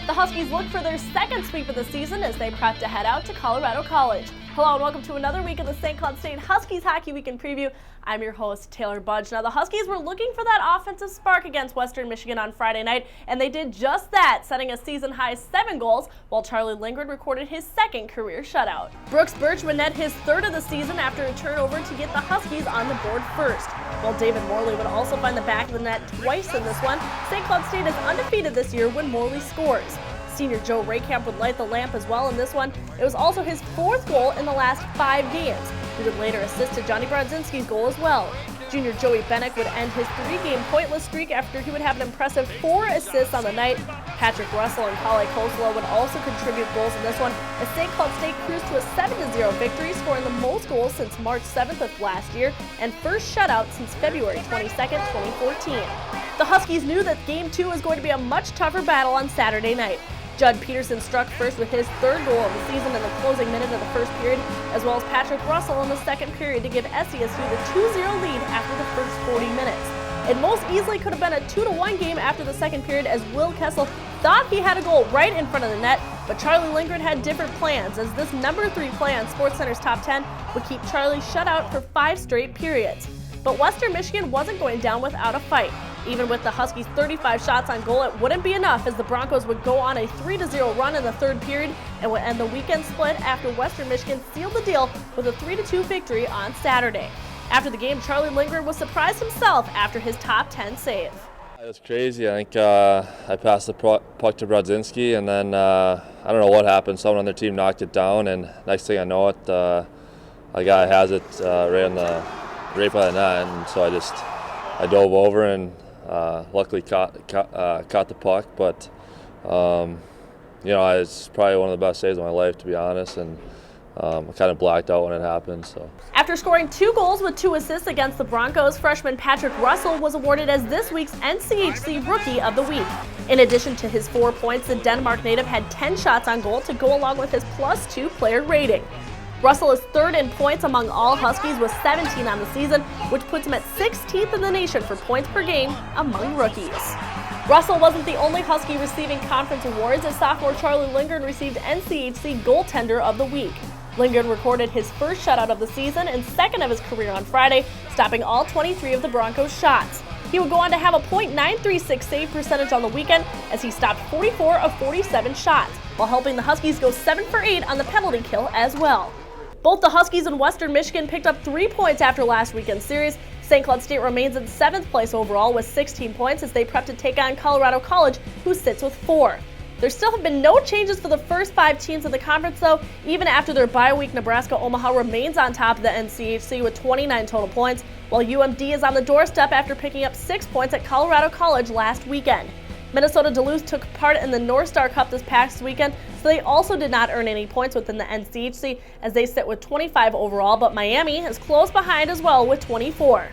The Huskies look for their second sweep of the season as they prep to head out to Colorado College. Hello and welcome to another week of the St. Cloud State Huskies Hockey Weekend Preview. I'm your host, Taylor Budge. Now, the Huskies were looking for that offensive spark against Western Michigan on Friday night, and they did just that, setting a season-high 7 goals, while Charlie Lindgren recorded his second career shutout. Brooks Birch would net his third of the season after a turnover to get the Huskies on the board first, while David Morley would also find the back of the net twice in this one. St. Cloud State is undefeated this year when Morley scores. Senior Joe Raykamp would light the lamp as well in this one. It was also his 4th goal in the last 5 games. He would later assist to Johnny Brodzinski's goal as well. Junior Joey Bennick would end his 3-game pointless streak after he would have an impressive 4 assists on the night. Patrick Russell and Kalle Koslow would also contribute goals in this one as St. Cloud State cruised to a 7-0 victory, scoring the most goals since March 7th of last year and first shutout since February 22nd, 2014. The Huskies knew that Game 2 was going to be a much tougher battle on Saturday night. Judd Peterson struck first with his 3rd goal of the season in the closing minute of the first period, as well as Patrick Russell in the second period to give SCSU the 2-0 lead after the first 40 minutes. It most easily could have been a 2-1 game after the second period as Will Kessel thought he had a goal right in front of the net, but Charlie Lindgren had different plans as this number 3 play on SportsCenter's Top 10 would keep Charlie shut out for 5 straight periods. But Western Michigan wasn't going down without a fight. Even with the Huskies' 35 shots on goal, it wouldn't be enough as the Broncos would go on a 3-0 run in the 3rd period and would end the weekend split after Western Michigan sealed the deal with a 3-2 victory on Saturday. After the game, Charlie Lindgren was surprised himself after his top 10 save. It was crazy. I think I passed the puck to Brodzinski, and then I don't know what happened. Someone on their team knocked it down, and next thing I know it, a guy has it right by the net, and so I dove over and luckily caught the puck, but it's probably one of the best saves of my life, to be honest, and I kind of blacked out when it happened. So. After scoring 2 goals with 2 assists against the Broncos, freshman Patrick Russell was awarded as this week's NCHC Rookie of the Week. In addition to his 4 points, the Denmark native had 10 shots on goal to go along with his +2 player rating. Russell is 3rd in points among all Huskies with 17 on the season, which puts him at 16th in the nation for points per game among rookies. Russell wasn't the only Husky receiving conference awards as sophomore Charlie Lindgren received NCHC Goaltender of the Week. Lindgren recorded his first shutout of the season and 2nd of his career on Friday, stopping all 23 of the Broncos' shots. He would go on to have a .936 save percentage on the weekend as he stopped 44 of 47 shots, while helping the Huskies go 7 for 8 on the penalty kill as well. Both the Huskies and Western Michigan picked up 3 points after last weekend's series. St. Cloud State remains in 7th place overall with 16 points as they prep to take on Colorado College, who sits with 4. There still have been no changes for the first 5 teams in the conference, though. Even after their bye week, Nebraska-Omaha remains on top of the NCHC with 29 total points, while UMD is on the doorstep after picking up 6 points at Colorado College last weekend. Minnesota Duluth took part in the North Star Cup this past weekend, so they also did not earn any points within the NCHC as they sit with 25 overall, but Miami is close behind as well with 24.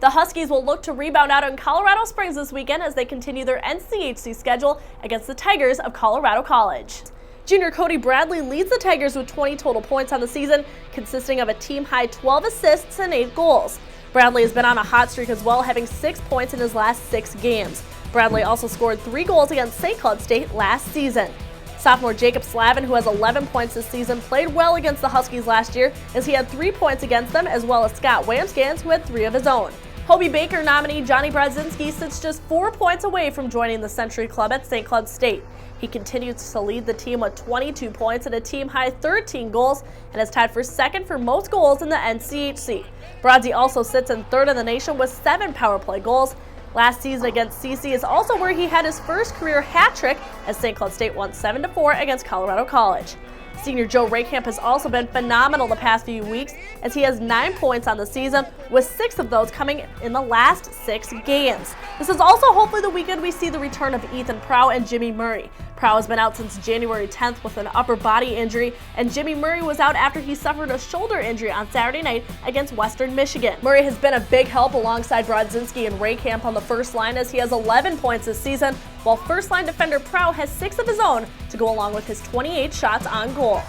The Huskies will look to rebound out in Colorado Springs this weekend as they continue their NCHC schedule against the Tigers of Colorado College. Junior Cody Bradley leads the Tigers with 20 total points on the season, consisting of a team-high 12 assists and 8 goals. Bradley has been on a hot streak as well, having 6 points in his last 6 games. Bradley also scored 3 goals against St. Cloud State last season. Sophomore Jacob Slavin, who has 11 points this season, played well against the Huskies last year as he had 3 points against them, as well as Scott Wamsgans, who had 3 of his own. Hobie Baker nominee Johnny Brodzinski sits just 4 points away from joining the Century Club at St. Cloud State. He continues to lead the team with 22 points and a team-high 13 goals and is tied for 2nd for most goals in the NCHC. Brodzy also sits in 3rd in the nation with 7 power play goals. Last season against CC is also where he had his first career hat trick as St. Cloud State won 7-4 against Colorado College. Senior Joe Raykamp has also been phenomenal the past few weeks as he has 9 points on the season, with 6 of those coming in the last 6 games. This is also hopefully the weekend we see the return of Ethan Prow and Jimmy Murray. Prow has been out since January 10th with an upper body injury, and Jimmy Murray was out after he suffered a shoulder injury on Saturday night against Western Michigan. Murray has been a big help alongside Brodzinski and Raykamp on the first line as he has 11 points this season, while first-line defender Prow has 6 of his own to go along with his 28 shots on goal.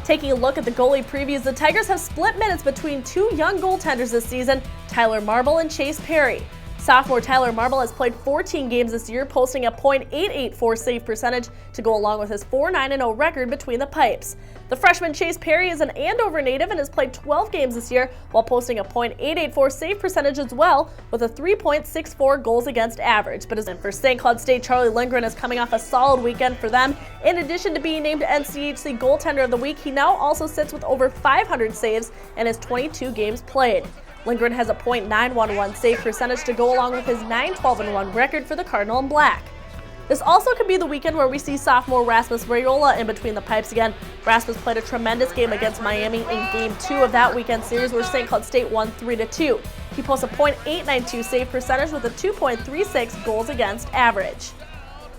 Taking a look at the goalie previews, the Tigers have split minutes between 2 young goaltenders this season, Tyler Marble and Chase Perry. Sophomore Tyler Marble has played 14 games this year, posting a .884 save percentage to go along with his 4-9-0 record between the pipes. The freshman Chase Perry is an Andover native and has played 12 games this year while posting a .884 save percentage as well, with a 3.64 goals against average. But as for St. Cloud State, Charlie Lindgren is coming off a solid weekend for them. In addition to being named NCHC Goaltender of the Week, he now also sits with over 500 saves in his 22 games played. Lindgren has a .911 save percentage to go along with his 9-12-1 record for the Cardinal and Black. This also could be the weekend where we see sophomore Rasmus Raiola in between the pipes again. Rasmus played a tremendous game against Miami in Game 2 of that weekend series where St. Cloud State won 3-2. He posts a .892 save percentage with a 2.36 goals against average.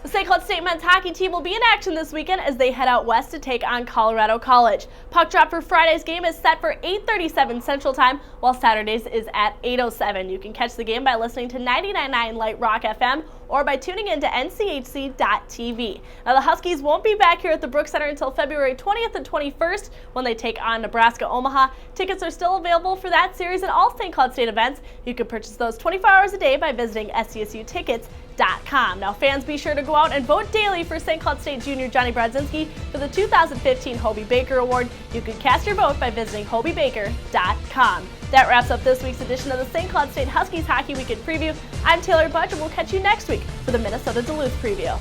The St. Cloud State men's hockey team will be in action this weekend as they head out west to take on Colorado College. Puck drop for Friday's game is set for 8:37 Central Time, while Saturday's is at 8:07. You can catch the game by listening to 99.9 Light Rock FM or by tuning in to NCHC.TV. Now, the Huskies won't be back here at the Brooks Center until February 20th and 21st when they take on Nebraska Omaha. Tickets are still available for that series and all St. Cloud State events. You can purchase those 24 hours a day by visiting SCSUtickets.com. Now, fans, be sure to go out and vote daily for St. Cloud State junior Johnny Brodzinski for the 2015 Hobie Baker Award. You can cast your vote by visiting HobieBaker.com. That wraps up this week's edition of the St. Cloud State Huskies Hockey Weekend Preview. I'm Taylor Budge, and we'll catch you next week for the Minnesota Duluth Preview.